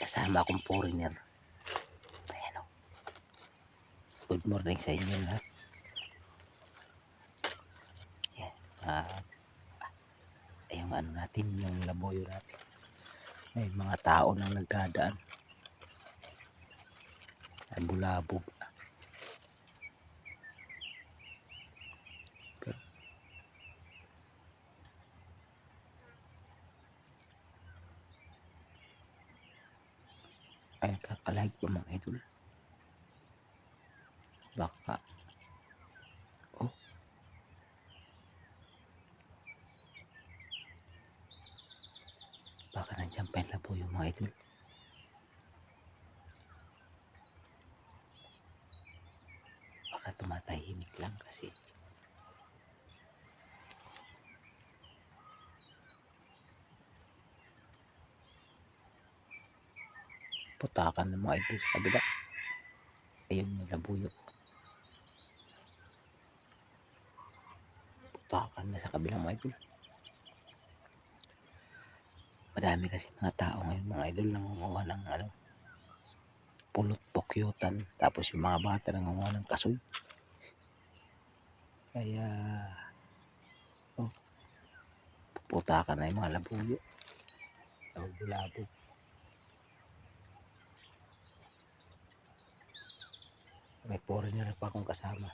kasama akong foreigner. Ayan o. Good morning sa inyo lahat. Ayan. Yung ano natin, yung laboyo natin. May mga tao nang nagdadaan. Ay bulabog. Ay kakalag pa mga idol. Baka oh, baka nandiyan pa yung laboyo mga idol. Baka tumatahimik lang kasi putakan ng mga idol sa kabila. Ayun yung labuyo. Putakan na sa kabilang mga idol. Madami kasi mga tao ngayon mga idol nangunguha ng ano, pulot pokyutan. Tapos yung mga bata nangunguha ng kasoy. Kaya oh, putakan na yung mga labuyo. Bulabog. May foreigner pa akong kasama.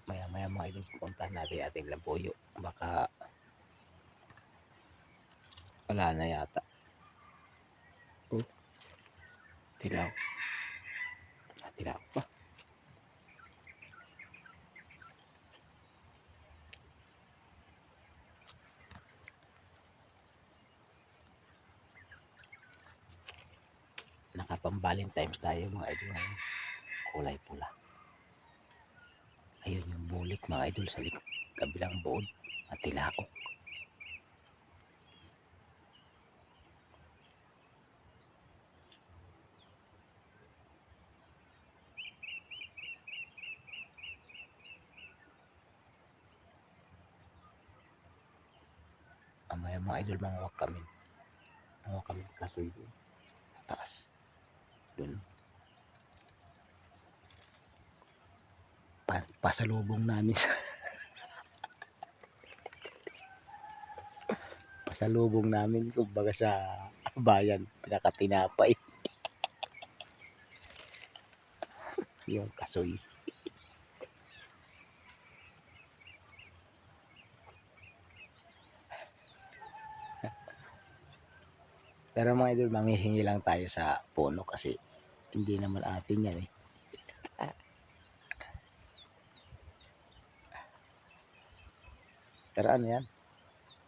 Maya mga idol, pupuntahan natin ating labuyo. Baka wala na yata. Oh, tilaw. Tilaw pa. Nakapang Valentine's tayo mga idol ngayon. Kulay pula. Ayun yung bulik mga idol sa likod. Kabilang buod at tilaok. Amaya mga idol, manguwak kami. Manguwak kami kasoy doon. Taas. Doon. Pasalubong namin sa pasalubong namin kumbaga sa bayan, pinakatinapay. Yung kasoy. Pero mga idol, manghihingi lang tayo sa puno kasi hindi naman atin yan eh. Pero ano yan?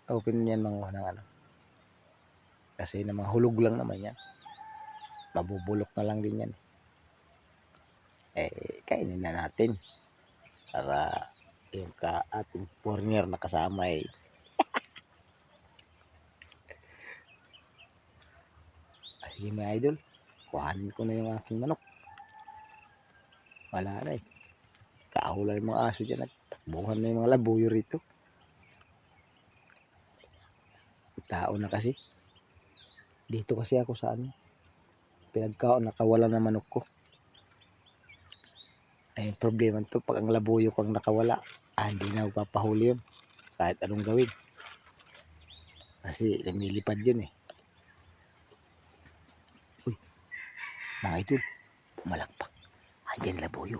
Open yan mga ng ano. Kasi namang hulog lang naman yan. Mabubulok na lang din yan. Eh, kainin na natin. Para yung ating foreigner na kasama eh. Sige mga idol, kuhanin ko na yung aking manok. Wala na eh. Kaahula yung mga aso dyan. Nagtakbuhan na yung mga labuyo rito. Tao na kasi. Dito kasi ako sa ano. Pinagkaon, nakawala na manok ko. Ay, problema to pag ang labuyo kang nakawala. Hindi na papahuli yun. Kahit anong gawin. Kasi lumilipad yun eh. Uy, mga idol, pumalakpak. Andyan labuyo.